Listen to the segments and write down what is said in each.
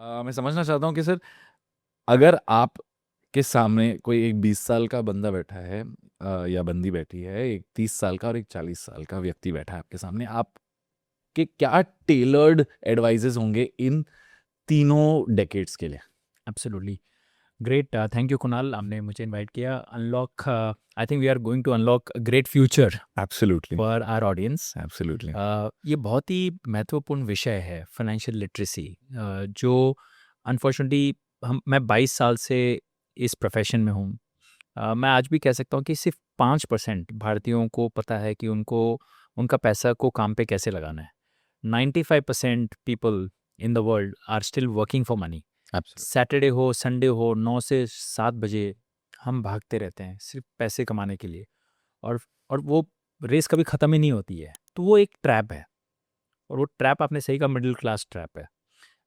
मैं समझना चाहता हूँ कि सर, अगर आप के सामने कोई एक 20 साल का बंदा बैठा है या बंदी बैठी है, एक 30 साल का और एक 40 साल का व्यक्ति बैठा है आपके सामने, आपके क्या टेलर्ड एडवाइजेस होंगे इन तीनों डेकेड्स के लिए? Absolutely great. Thank you Kunal, आपने मुझे इनवाइट किया। Unlock, I think we are going to unlock great future absolutely, for our audience. Absolutely. ये बहुत ही महत्वपूर्ण विषय है, फाइनेंशियल लिटरेसी, जो अनफॉर्चुनेटली मैं 22 साल से इस प्रोफेशन में हूँ। मैं आज भी कह सकता हूँ कि सिर्फ 5% भारतीयों को पता है कि उनको उनका पैसा को काम पे कैसे लगाना है। 95% people in the world are still working for money. Absolutely. Saturday हो, संडे हो, 9 से 7 बजे हम भागते रहते हैं सिर्फ पैसे कमाने के लिए, और और वो रेस कभी ख़त्म ही नहीं होती है। तो वो एक ट्रैप है, और वो ट्रैप आपने सही कहा, मिडिल क्लास ट्रैप है।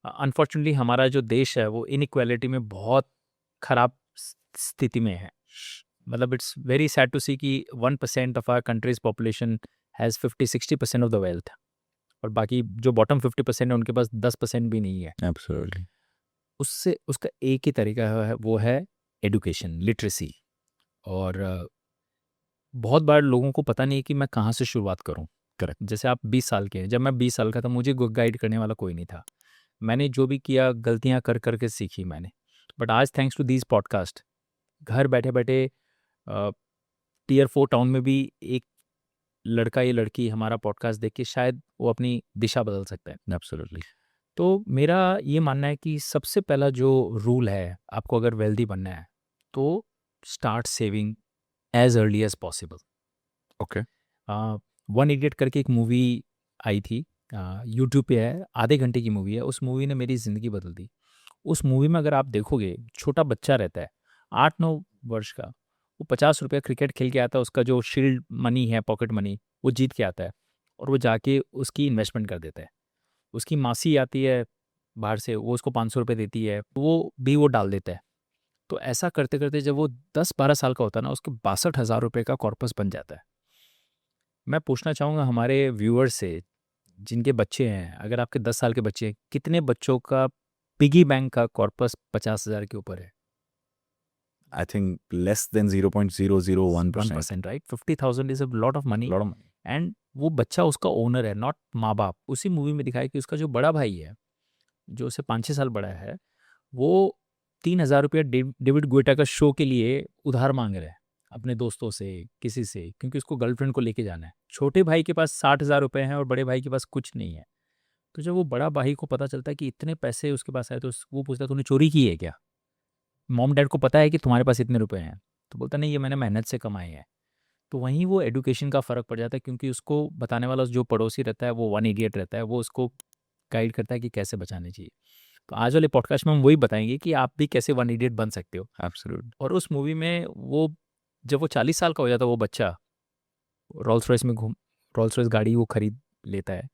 अनफॉर्चुनेटली हमारा जो देश है वो इनइक्वालिटी में बहुत ख़राब स्थिति में है। मतलब it's very sad to see कि 1% of our country's population has 50-60% of the wealth, और बाकी जो बॉटम 50% है उनके पास 10% भी नहीं है। एब्सोल्युटली। उससे उसका एक ही तरीका है, वो है एडुकेशन, लिटरेसी। और बहुत बार लोगों को पता नहीं है कि मैं कहाँ से शुरुआत करूँ। करेक्ट। जैसे आप 20 साल के हैं, जब मैं 20 साल का था मुझे गाइड करने वाला कोई नहीं था। मैंने जो भी किया गलतियाँ कर कर के सीखी मैंने। बट आज थैंक्स टू दीज पॉडकास्ट, घर बैठे बैठे टीयर 4 टाउन में भी एक लड़का या लड़की हमारा पॉडकास्ट देख के शायद वो अपनी दिशा बदल सकता है। एब्सोल्युटली। तो मेरा ये मानना है कि सबसे पहला जो रूल है, आपको अगर वेल्दी बनना है तो start saving as early as possible. Okay. One idiot करके एक मूवी आई थी, यूट्यूब पे है, आधे घंटे की मूवी है। उस मूवी ने मेरी ज़िंदगी बदल दी। उस मूवी में अगर आप देखोगे, छोटा बच्चा रहता है 8-9 वर्ष का, वो 50 रुपया क्रिकेट खेल के आता है, उसका जो शील्ड मनी है, पॉकेट मनी, वो जीत के आता है, और वो जाके उसकी इन्वेस्टमेंट कर देता है। उसकी मासी आती है बाहर से, वो उसको 500 रुपये देती है, वो डाल देता है। तो ऐसा करते करते जब वो 10-12 साल का होता है ना, उसके 62,000 रुपये का कॉर्पस बन जाता है। मैं पूछना चाहूँगा हमारे व्यूअर्स से, जिनके बच्चे हैं, अगर आपके 10 साल के बच्चे हैं, कितने बच्चों का पिगी बैंक का कॉर्पस 50,000 के ऊपर है? I think less than 0.001%। 1%, right? 50,000 is a lot of money. Lot of money. And वो बच्चा उसका ओनर है, नॉट माँ बाप। उसी मूवी में दिखाया कि उसका जो बड़ा भाई है, जो उससे 5-6 साल बड़ा है, वो 3,000 रुपया डेविड गुएटा का शो के लिए उधार मांग रहा है अपने दोस्तों से, किसी से, क्योंकि उसको गर्लफ्रेंड को लेके जाना है। छोटे भाई के पास 60,000 रुपये हैं और बड़े भाई के पास कुछ नहीं है। तो जब वो बड़ा भाई को पता चलता है कि इतने पैसे उसके पास आए, तो वो पूछता है, तूने चोरी की है क्या? मॉम डैड को पता है कि तुम्हारे पास इतने रुपए हैं? तो बोलता, नहीं, ये मैंने मेहनत से कमाए हैं। तो वहीं वो एडुकेशन का फ़र्क पड़ जाता है, क्योंकि उसको बताने वाला जो पड़ोसी रहता है, वो वन इडियट रहता है, वो उसको गाइड करता है कि कैसे बचाने चाहिए। तो आज वाले पॉडकास्ट में हम वही बताएंगे कि आप भी कैसे वन इडियट बन सकते हो। एब्सोल्युटली। और उस मूवी में वो, जब वो 40 साल का हो जाता है, वो बच्चा रोल्स रॉयस गाड़ी वो खरीद लेता है,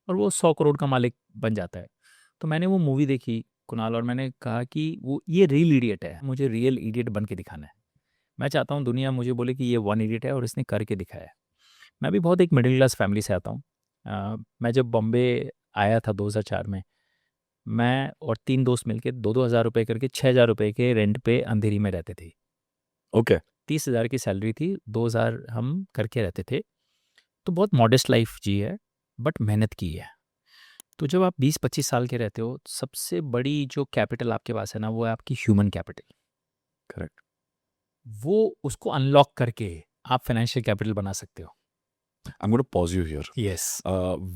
और वो 100 करोड़ का मालिक बन जाता है। तो मैंने वो मूवी देखी कुणाल, और मैंने कहा कि वो ये रियल इडियट है, मुझे रियल इडियट बन के दिखाना है। मैं चाहता हूँ दुनिया मुझे बोले कि ये वन इडियट है और इसने करके दिखाया है। मैं भी बहुत एक मिडिल क्लास फैमिली से आता हूँ। मैं जब बॉम्बे आया था 2004 में, मैं और 3 दोस्त मिलके 2-2 हज़ार रुपये करके 6,000 रुपये के रेंट पे अंधेरी में रहते थे। ओके। 30,000 की सैलरी थी, 2,000 हम करके रहते थे। तो बहुत मॉडेस्ट लाइफ जी है, बट मेहनत की है। तो जब आप 20-25 साल के रहते हो, सबसे बड़ी जो कैपिटल आपके पास है ना, वो है आपकी ह्यूमन कैपिटल। करेक्ट। वो उसको अनलॉक करके आप फाइनेंशियल कैपिटल बना सकते हो। I am gonna pause you here. Yes.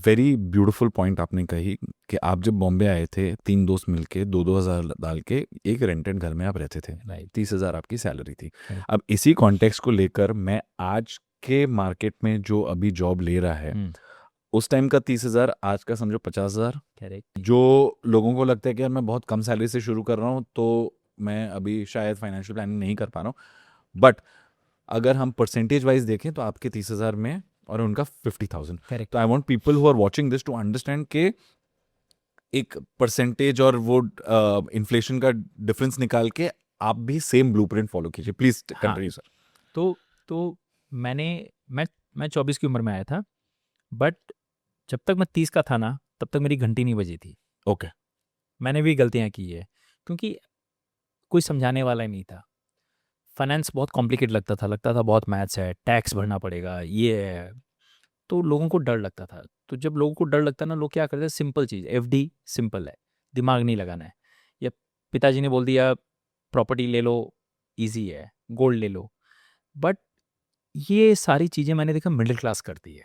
Very beautiful point आपने कही कि आप जब बॉम्बे आए थे, 3 दोस्त मिलके 2-2 हज़ार डाल के एक रेंटेड घर में आप रहते थे। राइट। 30,000 आपकी सैलरी थी। करेक्ट। अब इसी कॉन्टेक्स्ट को लेकर मैं आज के मार्केट में जो अभी जॉब ले रहा है, उस टाइम का 30,000, आज का समझो 50,000। करेक्ट। जो लोगों को लगता है कि यार मैं बहुत कम सैलरी से शुरू कर रहा हूँ, तो मैं अभी शायद फाइनेंशियल प्लानिंग नहीं कर पा रहा हूँ, बट अगर हम परसेंटेज वाइज देखें तो आपके 30,000 में और उनका 50,000। करेक्ट। तो I want people who are watching this to understand के एक परसेंटेज और वो इन्फ्लेशन का डिफरेंस निकाल के आप भी सेम ब्लूप्रिंट फॉलो कीजिए। प्लीज हाँ। Continue sir. तो मैंने मैं 24 की उम्र में आया था, बट जब तक मैं 30 का था ना, तब तक मेरी घंटी नहीं बजी थी। ओके। मैंने भी गलतियाँ की है, क्योंकि कोई समझाने वाला ही नहीं था। फाइनेंस बहुत कॉम्प्लिकेट लगता था बहुत मैथ्स है, टैक्स भरना पड़ेगा, ये है, तो लोगों को डर लगता था। तो जब लोगों को डर लगता है ना, लोग क्या करते हैं, सिंपल चीज़, एफडी सिंपल है, दिमाग नहीं लगाना है। या पिताजी ने बोल दिया प्रॉपर्टी ले लो, ईज़ी है, गोल्ड ले लो। बट ये सारी चीज़ें मैंने देखा मिडिल क्लास करती है।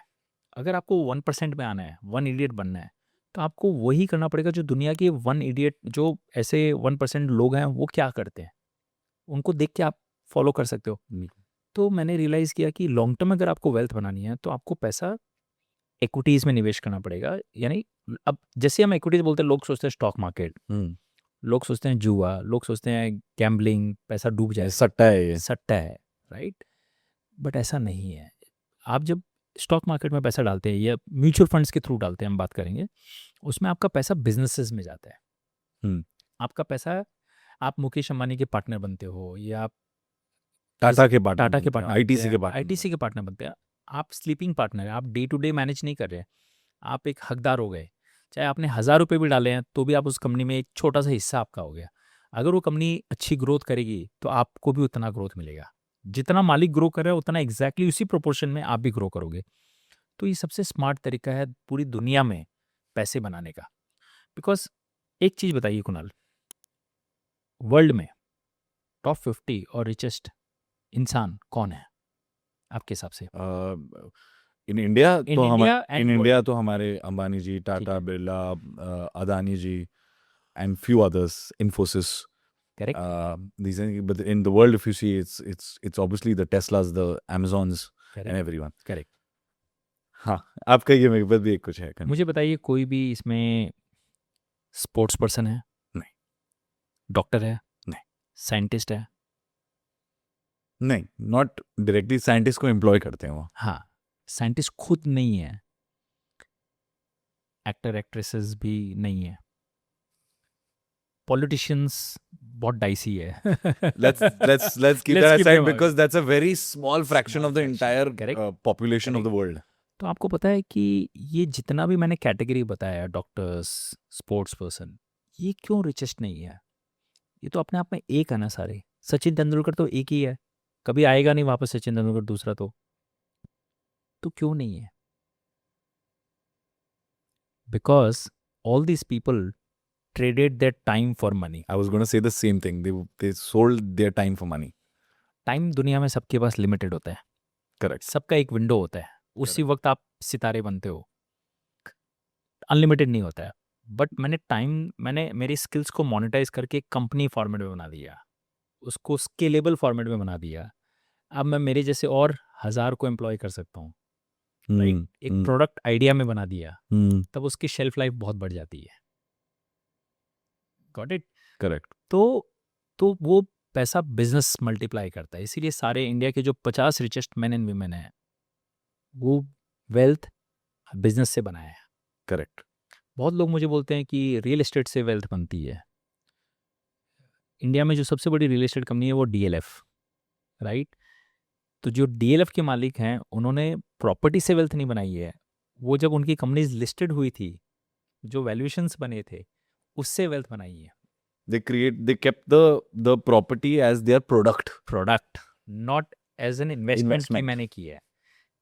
अगर आपको 1% में आना है, 1 इडियट बनना है, तो आपको वही करना पड़ेगा जो दुनिया के 1 इडियट, जो ऐसे 1% लोग हैं, वो क्या करते हैं, उनको देख के आप फॉलो कर सकते हो। तो मैंने रियलाइज़ किया कि लॉन्ग टर्म अगर आपको वेल्थ बनानी है, तो आपको पैसा इक्विटीज़ में निवेश करना पड़ेगा। यानी अब जैसे हम इक्विटीज़ बोलते हैं, लोग सोचते हैं स्टॉक मार्केट, लोग सोचते हैं जुआ, लोग सोचते हैं गैम्बलिंग, पैसा डूब जाए, सट्टा है ये। सट्टा है, राइट? बट ऐसा नहीं है। आप जब स्टॉक मार्केट में पैसा डालते हैं या म्यूचुअल फंड्स के थ्रू डालते हैं, हम बात करेंगे, उसमें आपका पैसा बिजनेसेस में जाता है। हम्म। आपका पैसा, आप मुकेश अंबानी के पार्टनर बनते हो, या आप टाटा के पार्टनर टाटा के बनते हैं, पार्टनर बनते आईटीसी हैं, के पार्टनर आईटीसी के पार्टनर बनते हैं। आप स्लीपिंग पार्टनर हैं, आप डे टू डे मैनेज नहीं कर रहे हैं, आप एक हकदार हो गए। चाहे आपने 1000 रुपये भी डाले हैं, तो भी आप उस कंपनी में एक छोटा सा हिस्सा आपका हो गया। अगर वो कंपनी अच्छी ग्रोथ करेगी, तो आपको भी उतना ग्रोथ मिलेगा। जितना मालिक ग्रो कर रहा है, उतना एग्जैक्टली उसी प्रोपोर्शन में आप भी ग्रो करोगे। तो ये सबसे स्मार्ट तरीका है पूरी दुनिया में पैसे बनाने का। बिकॉज एक चीज़ बताइए कुणाल, वर्ल्ड में टॉप 50 और रिचेस्ट इंसान कौन है आपके हिसाब से? इन इंडिया इन तो India in and India world. तो हमारे अंबानी जी, ठीक टाटा, है, बिरला, अदानी जी, and few others, Infosys. Correct, These are, but in the world, if you see, it's obviously the Teslas, the Amazons, and correct, everyone. Correct. हाँ, आपका ये मेरे पास भी एक कुछ है मुझे बताइए, कोई भी इसमें स्पोर्ट्स पर्सन है? नहीं। डॉक्टर है? नहीं। साइंटिस्ट है? नहीं, नॉट डायरेक्टली साइंटिस्ट को एम्प्लॉय करते हैं वो। हाँ, साइंटिस्ट खुद नहीं है, एक्टर एक्ट्रेसेस भी नहीं है, पॉलिटिशियंस बहुत डाइसी है। Let's keep that Let's keep aside them out. because that's a very small fraction Small of the fraction, entire correct, population of correct. the world. तो आपको पता है कि ये जितना भी मैंने कैटेगरी बताया, डॉक्टर्स, स्पोर्ट्स पर्सन, ये क्यों रिचेस्ट नहीं है? ये तो अपने आप में एक है ना सारे। सचिन तेंदुलकर तो एक ही है, कभी आएगा नहीं वापस सचिन तेंदुलकर दूसरा, तो क्यों नहीं है? Because all these people traded their time for money. I was going to say the same thing. They sold their time for money. Time दुनिया में सबके पास लिमिटेड होता है, Correct. सबका एक विंडो होता है, उसी वक्त आप सितारे बनते हो, अनलिमिटेड नहीं होता है। बट मैंने मेरी स्किल्स को मोनेटाइज करके एक कंपनी फॉर्मेट में बना दिया, उसको स्केलेबल फॉर्मेट में बना दिया। अब मैं मेरे जैसे और 1000 को एम्प्लॉय कर सकता हूँ, राइट? एक प्रोडक्ट आइडिया में बना दिया, तब उसकी शेल्फ लाइफ बहुत बढ़ जाती है। Got it? Correct. तो वो पैसा बिजनेस मल्टीप्लाई करता है। इसीलिए सारे इंडिया के जो 50 रिचेस्ट मैन एंड वीमेन हैं, वो वेल्थ बिजनेस से बनाया है। Correct. बहुत लोग मुझे बोलते हैं कि रियल एस्टेट से वेल्थ बनती है। इंडिया में जो सबसे बड़ी रियल एस्टेट कंपनी है वो डीएलएफ, राइट? तो जो डीएलएफ के मालिक हैं, उन्होंने प्रॉपर्टी से वेल्थ नहीं बनाई है, वो जब उनकी कंपनीज लिस्टेड हुई थी, जो वैल्यूएशंस बने थे, उससे वेल्थ बनाई है। They kept the property as their product. Product, not as an investment की Investment. मैंने की है।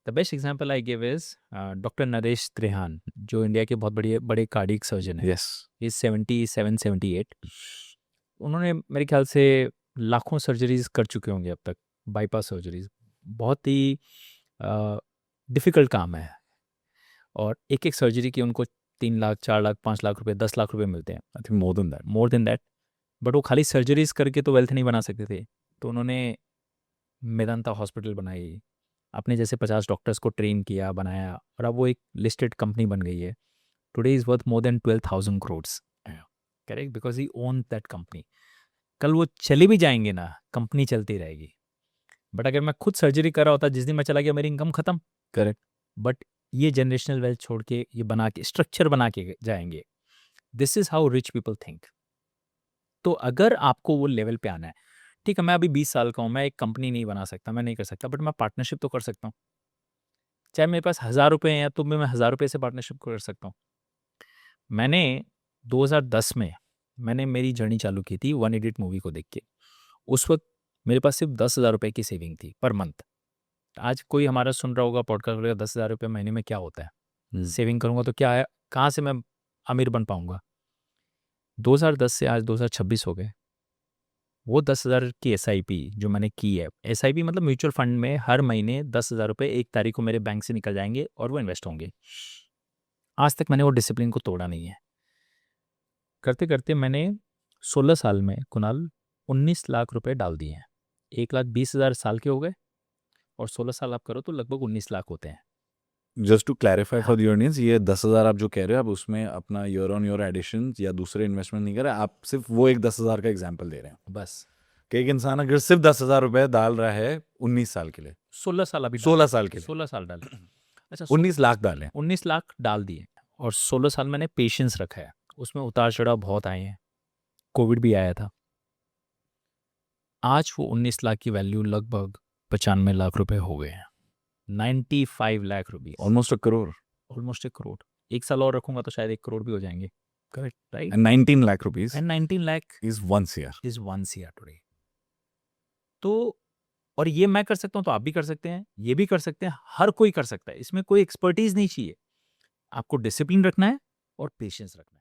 The best example I give is doctor Naresh Trehan, जो इंडिया के बहुत बड़े बड़े कार्डियक सर्जन है। Yes. इज 77-78। उन्होंने मेरे ख्याल से लाखों सर्जरीज कर चुके होंगे अब तक, बाईपास सर्जरीज। बहुत ही डिफ़िकल्ट काम है, और एक एक सर्जरी की उनको 3 लाख, 4 लाख, 5 लाख रुपए, 10 लाख रुपए मिलते हैं, I think more than that. More than that. But वो खाली सर्जरीज करके तो वेल्थ नहीं बना सकते थे, तो उन्होंने मेदांता हॉस्पिटल बनाई, अपने जैसे 50 डॉक्टर्स को ट्रेन किया, बनाया, और अब वो एक लिस्टेड कंपनी बन गई है। Today is worth more than 12,000 crores, correct? Because he own that company. कल वो चले भी जाएंगे ना, कंपनी चलती रहेगी। बट अगर मैं खुद सर्जरी कर रहा होता, जिस दिन मैं चला गया मेरी इनकम खत्म। Correct. बट ये जनरेशनल वेल्थ छोड़ के, ये बना के, स्ट्रक्चर बना के जाएंगे। This is how rich people think. तो अगर आपको वो लेवल पे आना है, ठीक है, मैं अभी 20 साल का हूँ, मैं एक कंपनी नहीं बना सकता, मैं नहीं कर सकता, बट मैं पार्टनरशिप तो कर सकता हूँ। चाहे मेरे पास 1000 रुपये हैं, तो मैं 1000 रुपये से पार्टनरशिप कर सकता हूँ। मैंने 2010 में मैंने मेरी जर्नी चालू की थी वन इडियट मूवी को देख के। उस वक्त मेरे पास सिर्फ 10,000 रुपये की सेविंग थी पर मंथ। आज कोई हमारा सुन रहा होगा पॉडकास्ट वगैरह, 10,000 रुपये महीने में क्या होता है, सेविंग करूंगा तो क्या है, कहाँ से मैं अमीर बन पाऊंगा। 2010 से आज 2026 हो गए। वो 10,000 की SIP जो मैंने की है, SIP मतलब म्यूचुअल फंड में हर महीने 10,000 रुपये 1 तारीख को मेरे बैंक से निकल जाएंगे और वो इन्वेस्ट होंगे। आज तक मैंने वो डिसिप्लिन को तोड़ा नहीं है। करते करते मैंने 16 साल में कुणाल 19 लाख रुपए डाल दिए हैं। 1,20,000 साल के हो गए और 16 साल आप करो तो लगभग 19 लाख होते हैं। Just to clarify for the audience, ये 10,000 आप जो कह रहे हो, आप उसमें अपना ईयर ऑन ईयर एडिशन या दूसरे इन्वेस्टमेंट नहीं कर रहे, आप सिर्फ वो एक 10,000 का एग्जाम्पल दे रहे हैं बस कि एक इंसान अगर सिर्फ 10,000 रुपए डाल रहा है 19 साल के लिए, 16 साल अभी 16 साल के लिए 16 साल डाले। अच्छा 19 लाख डालें, 19 लाख डाल दिए और 16 साल मैंने पेशेंस रखा है। उसमें उतार चढ़ाव बहुत आए हैं, कोविड भी आया था। आज वो 19 लाख की वैल्यू लगभग 95 लाख रुपए हो गए हैं। 95 लाख रुपीज, ऑलमोस्ट अ करोड़, ऑलमोस्ट 1 करोड़। 1 साल और रखूंगा तो शायद 1 करोड़ भी हो जाएंगे। Correct, right. And 19 lakh rupees and 19 lakh is 1 year. Is 1 CR today. तो और ये मैं कर सकता हूँ तो आप भी कर सकते हैं, ये भी कर सकते हैं, हर कोई कर सकता है। इसमें कोई एक्सपर्टीज नहीं चाहिए, आपको डिसिप्लिन रखना है और पेशेंस रखना है।